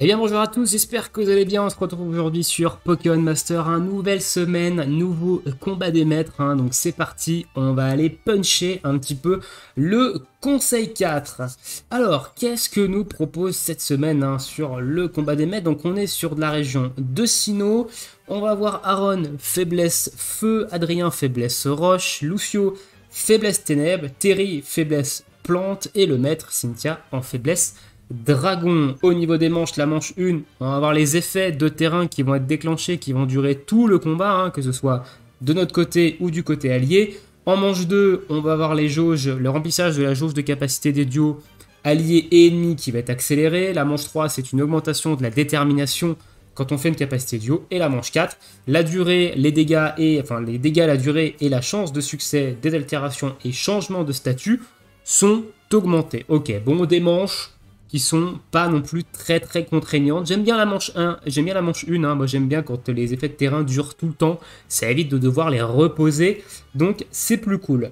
Eh bien bonjour à tous, j'espère que vous allez bien. On se retrouve aujourd'hui sur Pokémon Master, une nouvelle semaine, nouveau combat des maîtres, hein. Donc c'est parti, on va aller puncher un petit peu le conseil 4. Alors qu'est-ce que nous propose cette semaine, hein, sur le combat des maîtres? Donc on est sur de la région de Sinnoh. On va voir Aaron, faiblesse feu, Adrien, faiblesse roche, Lucio, faiblesse ténèbres, Terry, faiblesse plante et le maître Cynthia en faiblesse dragon. Au niveau des manches, la manche 1, on va avoir les effets de terrain qui vont être déclenchés, qui vont durer tout le combat, hein, que ce soit de notre côté ou du côté allié. En manche 2, on va avoir les jauges, le remplissage de la jauge de capacité des duos alliés et ennemis qui va être accéléré. La manche 3, c'est une augmentation de la détermination quand on fait une capacité duo. Et la manche 4, la durée, les dégâts, la durée et la chance de succès des altérations et changements de statut sont augmentés. Ok, bon, des manches qui sont pas non plus très contraignantes. J'aime bien la manche 1, j'aime bien la manche 1, hein. Moi j'aime bien quand les effets de terrain durent tout le temps, ça évite de devoir les reposer, donc c'est plus cool.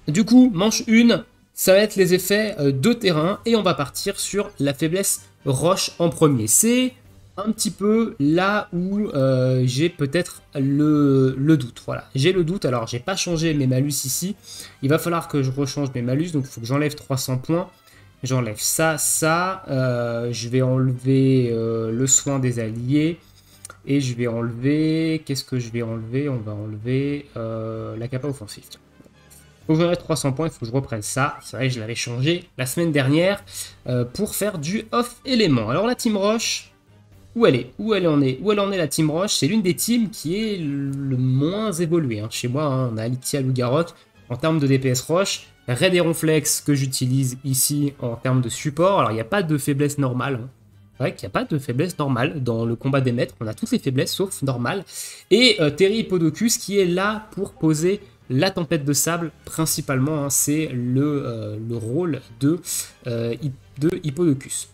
Du coup, manche 1, ça va être les effets de terrain, et on va partir sur la faiblesse roche en premier. C'est un petit peu là où j'ai peut-être le doute. Voilà, j'ai le doute. Alors, j'ai pas changé mes malus ici. Il va falloir que je rechange mes malus, donc il faut que j'enlève 300 points. J'enlève ça. Je vais enlever le soin des alliés. Et je vais enlever... Qu'est-ce que je vais enlever? On va enlever la capa offensive. Il faut que j'enlève 300 points, il faut que je reprenne ça. C'est vrai que je l'avais changé la semaine dernière pour faire du off-élément. Alors la Team Roche, où elle est? Où elle en est la Team Roche? C'est l'une des teams qui est le moins évoluée, hein. Chez moi, hein, on a Alixia, Lugarok en termes de DPS Roche. Raid et Ronflex que j'utilise ici en termes de support. Alors il n'y a pas de faiblesse normale, hein. C'est vrai qu'il n'y a pas de faiblesse normale dans le combat des maîtres. On a toutes les faiblesses sauf normale. Et Terry Hippodocus qui est là pour poser la tempête de sable principalement, hein. C'est le rôle de Hippodocus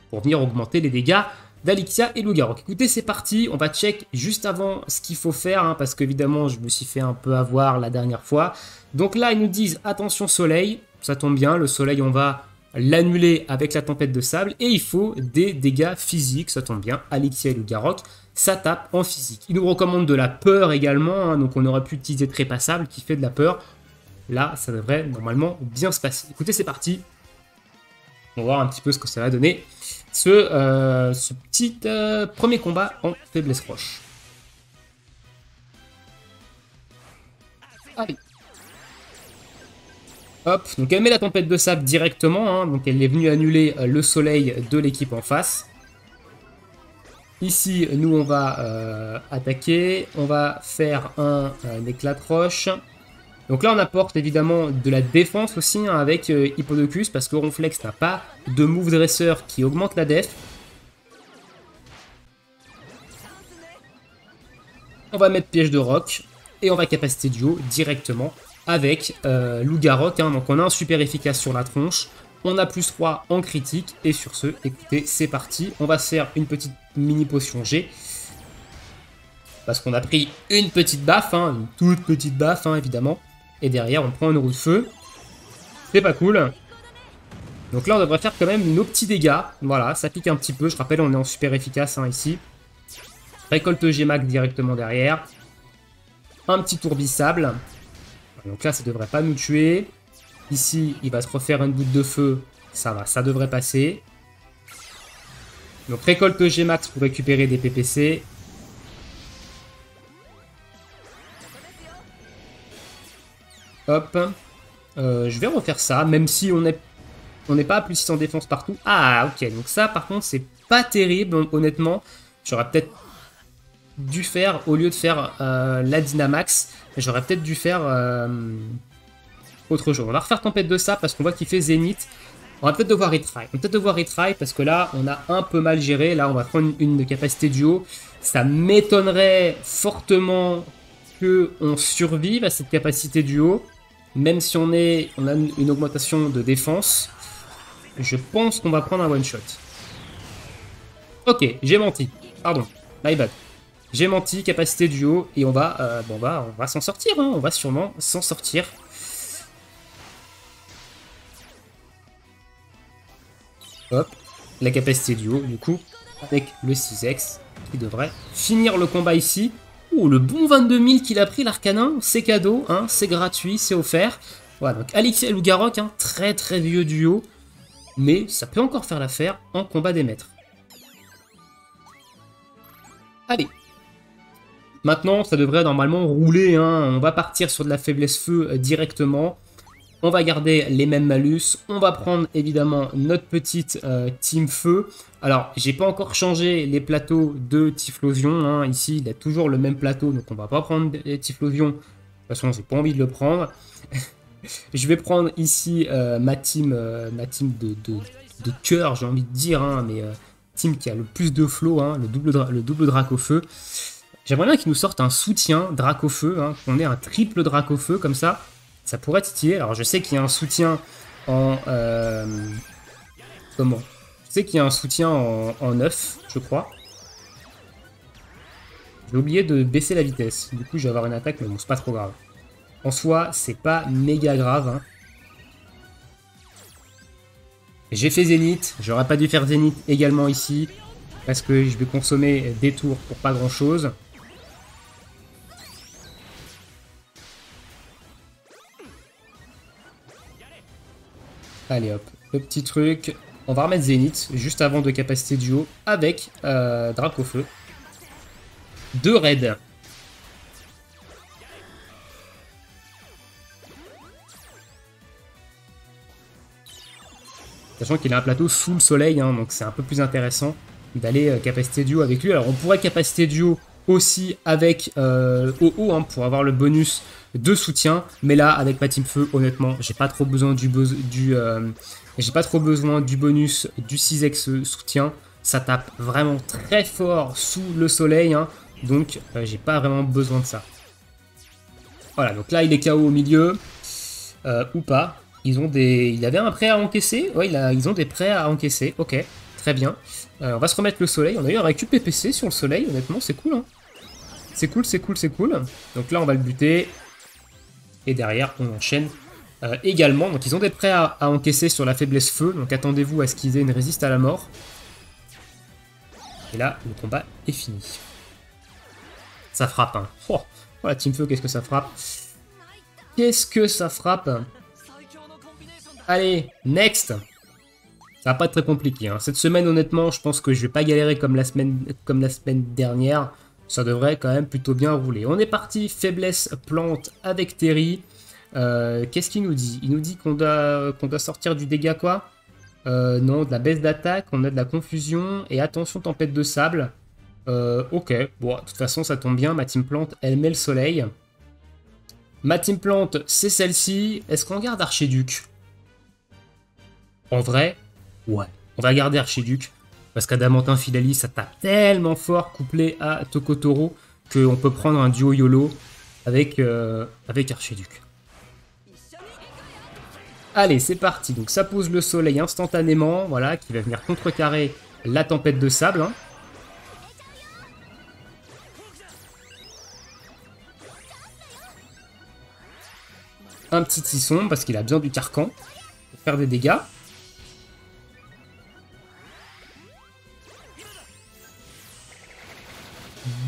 pour venir augmenter les dégâts d'Alixia et Lugarok. Écoutez, c'est parti, on va check juste avant ce qu'il faut faire, hein, parce qu'évidemment, je me suis fait un peu avoir la dernière fois. Donc là, ils nous disent, attention soleil, ça tombe bien, le soleil, on va l'annuler avec la tempête de sable, et il faut des dégâts physiques, ça tombe bien, Alixia et Lugarok, ça tape en physique. Ils nous recommandent de la peur également, hein, donc on aurait pu utiliser Trépassable qui fait de la peur. Là, ça devrait normalement bien se passer. Écoutez, c'est parti. On va voir un petit peu ce que ça va donner. Ce petit premier combat en faiblesse roche. Allez. Hop, donc elle met la tempête de sable directement, hein, donc elle est venue annuler le soleil de l'équipe en face. Ici, nous on va attaquer, on va faire un éclat de roche. Donc là, on apporte évidemment de la défense aussi, hein, avec Hippodocus, parce que Ronflex n'a pas de move dresseur qui augmente la def. On va mettre piège de roc, et on va capacité duo directement avec Lugarok, hein. Donc on a un super efficace sur la tronche, on a plus 3 en critique, et sur ce, écoutez, c'est parti. On va se faire une petite mini potion G, parce qu'on a pris une petite baffe, hein, une toute petite baffe, hein, évidemment. Et derrière, on prend une roue de feu. C'est pas cool. Donc là, on devrait faire quand même nos petits dégâts. Voilà, ça pique un petit peu. Je rappelle, on est en super efficace, hein, ici. Récolte G-Max directement derrière. Un petit tourbissable. Donc là, ça devrait pas nous tuer. Ici, il va se refaire une goutte de feu. Ça va, ça devrait passer. Donc récolte G-Max pour récupérer des PPC. Hop. Je vais refaire ça, même si on n'est pas à plus 6 en défense partout. Ah, ok. Donc ça, par contre, c'est pas terrible, honnêtement. J'aurais peut-être dû faire, au lieu de faire la Dynamax, j'aurais peut-être dû faire autre chose. On va refaire Tempête de Sable parce qu'on voit qu'il fait Zénith. On va peut-être devoir retry. On va peut-être devoir retry parce que là, on a un peu mal géré. Là, on va prendre une capacité duo. Ça m'étonnerait fortement qu'on survive à cette capacité duo. Même si on a une augmentation de défense, je pense qu'on va prendre un one-shot. Ok, j'ai menti. Pardon, my bad. J'ai menti, capacité duo, et on va s'en sortir, hein. On va sûrement s'en sortir. Hop. la capacité duo, du coup, avec le 6X, qui devrait finir le combat ici. Ouh, le bon 22 000 qu'il a pris, l'Arcanin, c'est cadeau, hein, c'est gratuit, c'est offert. Voilà, donc Alexiel ou Garok, hein, très très vieux duo, mais ça peut encore faire l'affaire en combat des maîtres. Allez. Maintenant, ça devrait normalement rouler, hein. On va partir sur de la faiblesse feu directement. On va garder les mêmes malus. On va prendre évidemment notre petite team feu. Alors, j'ai pas encore changé les plateaux de Typhlosion, hein. Ici, il a toujours le même plateau, donc on va pas prendre Typhlosion. De toute façon, j'ai pas envie de le prendre. Je vais prendre ici ma team de cœur, j'ai envie de dire, hein, mais team qui a le plus de flow, hein, le double Dracofeu. J'aimerais bien qu'ils nous sortent un soutien Dracofeu, hein, qu'on ait un triple Dracofeu comme ça. Ça pourrait être stylé. Alors je sais qu'il y a un soutien en... comment? Je sais qu'il y a un soutien en 9, je crois. J'ai oublié de baisser la vitesse. Du coup, je vais avoir une attaque, mais bon, c'est pas trop grave. En soi, c'est pas méga grave. Hein. J'ai fait Zénith. J'aurais pas dû faire Zénith également ici. Parce que je vais consommer des tours pour pas grand chose. Allez hop, le petit truc. On va remettre Zénith juste avant de capacité duo avec Dracofeu. 2 raids. Sachant qu'il a un plateau sous le soleil, hein, donc c'est un peu plus intéressant d'aller capacité duo avec lui. Alors on pourrait capacité duo aussi avec OO hein, pour avoir le bonus de soutien, mais là avec ma team feu, honnêtement, j'ai pas trop besoin du bonus du 6X soutien. Ça tape vraiment très fort sous le soleil, hein, donc j'ai pas vraiment besoin de ça. Voilà, donc là il est KO au milieu, ou pas. Il avait un prêt à encaisser. Ouais, ils ont des prêts à encaisser. Ok, très bien. On va se remettre le soleil. On a eu un récup PPC sur le soleil. Honnêtement, c'est cool. Hein. C'est cool, c'est cool, c'est cool. Donc là, on va le buter. Et derrière, on enchaîne également. Donc ils ont des prêts à encaisser sur la faiblesse feu. Donc attendez-vous à ce qu'ils aient une résiste à la mort. Et là, le combat est fini. Ça frappe. Hein. Oh, la team feu, qu'est-ce que ça frappe? Qu'est-ce que ça frappe? Allez, next. Ça va pas être très compliqué. Hein. Cette semaine, honnêtement, je pense que je vais pas galérer comme la semaine dernière. Ça devrait quand même plutôt bien rouler. On est parti, faiblesse plante avec Terry. Qu'est-ce qu'il nous dit? Il nous dit qu'on doit sortir du dégât quoi? Non, de la baisse d'attaque, on a de la confusion et attention tempête de sable. Ok, bon, de toute façon ça tombe bien, ma team plante, elle met le soleil. Ma team plante, c'est celle-ci. Est-ce qu'on garde Archiduc? En vrai, ouais. On va garder Archiduc. Parce qu'Adamantin Philali, ça tape tellement fort couplé à Tokotoro qu'on peut prendre un duo YOLO avec Archiduc. Allez, c'est parti. Donc ça pose le soleil instantanément, voilà, qui va venir contrecarrer la tempête de sable. Hein. Un petit tisson, parce qu'il a besoin du carcan pour faire des dégâts.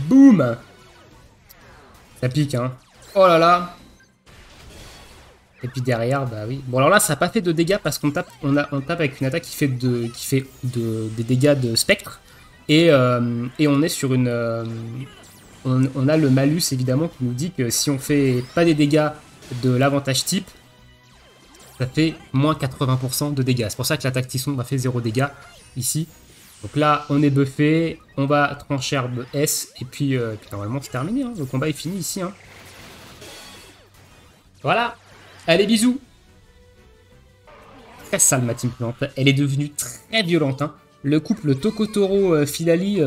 Boum! Ça pique, hein. Oh là là! Et puis derrière, bah oui. Bon alors là, ça n'a pas fait de dégâts parce qu'on tape, on tape avec une attaque qui fait des dégâts de spectre. Et on est sur une... on a le malus évidemment qui nous dit que si on fait pas des dégâts de l'avantage type, ça fait moins 80% de dégâts. C'est pour ça que l'attaque Tisson va faire 0 dégâts ici. Donc là, on est buffé, on va trancher herbe S, et puis normalement c'est terminé, hein. Le combat est fini ici. Hein. Voilà, allez bisous. Très sale ma team plante, elle est devenue très violente. Hein. Le couple Tokotoro-Philali,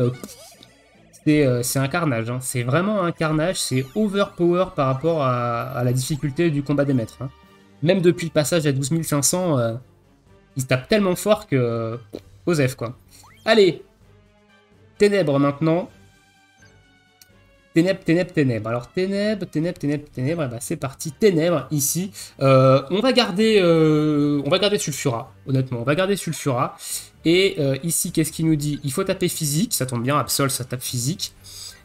c'est un carnage. Hein. C'est vraiment un carnage, c'est overpower par rapport à la difficulté du combat des maîtres. Hein. Même depuis le passage à 12 500, il se tape tellement fort que... Osef quoi. Allez, Ténèbres maintenant. Ténèbres. Alors, ténèbres, eh ben, c'est parti. Ténèbres, ici. On va garder Sulfura, honnêtement. On va garder Sulfura. Et ici, qu'est-ce qu'il nous dit? Il faut taper physique. Ça tombe bien, Absol, ça tape physique.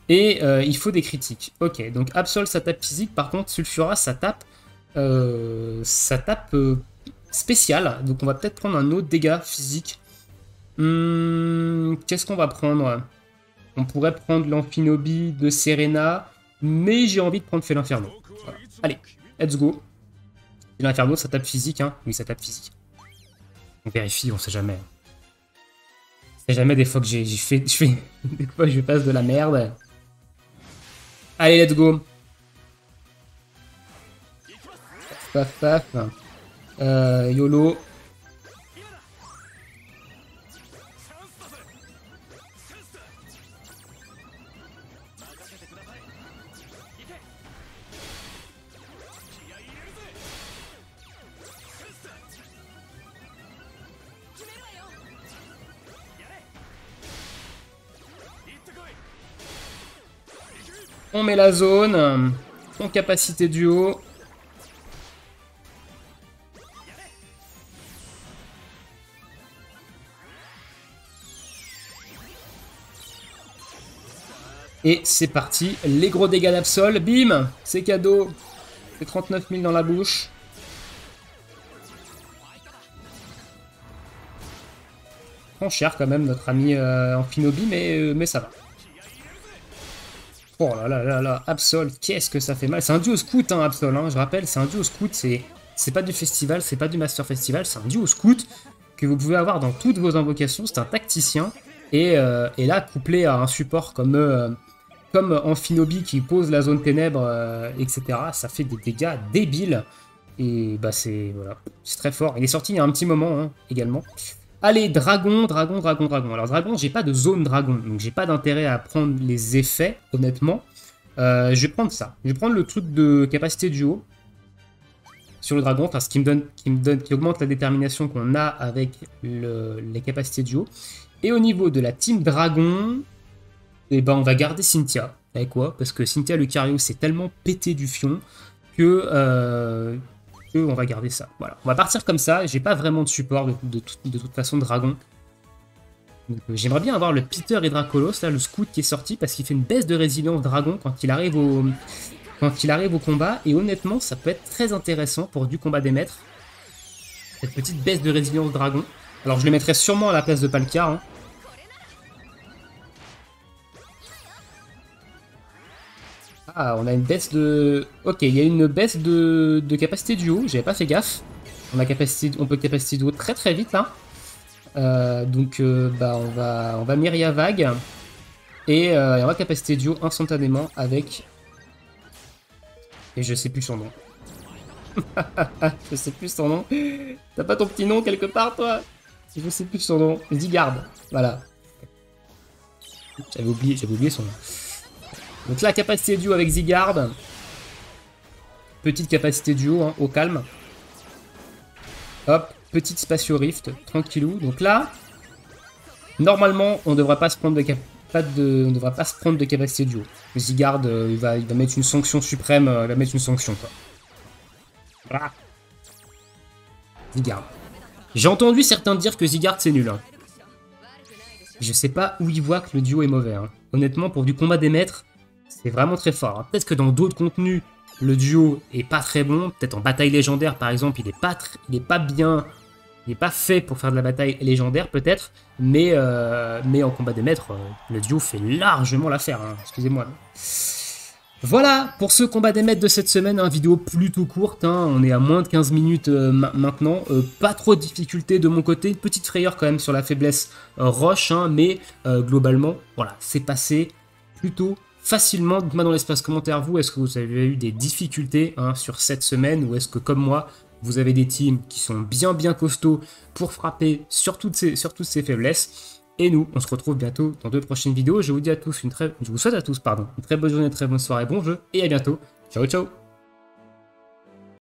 Et il faut des critiques. Ok, donc Absol, ça tape physique. Par contre, Sulfura, ça tape spécial. Donc, on va peut-être prendre un autre dégât physique. Qu'est-ce qu'on va prendre? On pourrait prendre l'Amphinobie de Serena, mais j'ai envie de prendre Félinferno. Voilà. Allez, let's go. Félinferno, ça tape physique, hein? Oui, ça tape physique. On vérifie, on sait jamais. On sait jamais des fois que j'ai fait... Des fois je passe de la merde. Allez, let's go. Paf. YOLO. On met la zone, en capacité duo. Et c'est parti, les gros dégâts d'Absol, bim, c'est cadeau. C'est 39 000 dans la bouche. Prend cher quand même notre ami Amphinobie, mais ça va. Oh là là là là, Absol, qu'est-ce que ça fait mal. C'est un duo scout, hein, Absol, hein, je rappelle, c'est un duo scout, c'est pas du festival, c'est pas du Master Festival, c'est un duo scout que vous pouvez avoir dans toutes vos invocations, c'est un tacticien, et là, couplé à un support comme Amphinobie qui pose la zone ténèbres, etc., ça fait des dégâts débiles, et bah c'est très fort. Il est sorti il y a un petit moment, hein, également. Allez, dragon. Alors dragon, j'ai pas de zone dragon, donc j'ai pas d'intérêt à prendre les effets, honnêtement. Je vais prendre ça. Je vais prendre le truc de capacité duo sur le dragon, parce qui augmente la détermination qu'on a avec les capacités duo. Et au niveau de la team dragon, eh ben on va garder Cynthia. Avec quoi? Parce que Cynthia Lucario c'est tellement pété du fion que on va garder ça. Voilà, on va partir comme ça. J'ai pas vraiment de support de toute façon dragon. J'aimerais bien avoir le Peter Hydracolos, là, le scout qui est sorti, parce qu'il fait une baisse de résilience dragon quand il arrive au combat. Et honnêtement, ça peut être très intéressant pour du combat des maîtres. Cette petite baisse de résilience dragon. Alors je le mettrai sûrement à la place de Palkia, hein. Ah, on a une baisse de... Ok, il y a une baisse de capacité duo, j'avais pas fait gaffe. On peut capacité duo très très vite là. Bah on va Myria Vague. Et on va capacité duo instantanément avec... Et je sais plus son nom. Je sais plus son nom. T'as pas ton petit nom quelque part toi? Je sais plus son nom. Zygarde, voilà. J'avais oublié son nom. Donc là, capacité duo avec Zygarde. Petite capacité duo, hein, au calme. Hop, petite Spatio Rift, tranquillou. Donc là, normalement, on ne devrait pas se prendre de capacité duo. Zygarde, il va mettre une sanction suprême, il va mettre une sanction, quoi. Voilà. Zygarde. J'ai entendu certains dire que Zygarde, c'est nul. Hein. Je sais pas où ils voient que le duo est mauvais. Hein. Honnêtement, pour du combat des maîtres, c'est vraiment très fort. Hein. Peut-être que dans d'autres contenus, le duo est pas très bon. Peut-être en bataille légendaire, par exemple, il est pas bien... Il n'est pas fait pour faire de la bataille légendaire, peut-être. Mais en combat des maîtres, le duo fait largement l'affaire. Hein. Excusez-moi. Voilà pour ce combat des maîtres de cette semaine. Une vidéo plutôt courte. Hein. On est à moins de 15 minutes maintenant. Pas trop de difficultés de mon côté. Une petite frayeur quand même sur la faiblesse roche. Hein, mais globalement, voilà, c'est passé plutôt facilement. Dites-moi dans l'espace commentaire, vous, est-ce que vous avez eu des difficultés sur cette semaine, ou est-ce que comme moi, vous avez des teams qui sont bien costauds pour frapper sur toutes ces faiblesses. Et nous, on se retrouve bientôt dans de prochaines vidéos. Je vous souhaite à tous une très bonne journée, très bonne soirée, bon jeu, et à bientôt. Ciao ciao.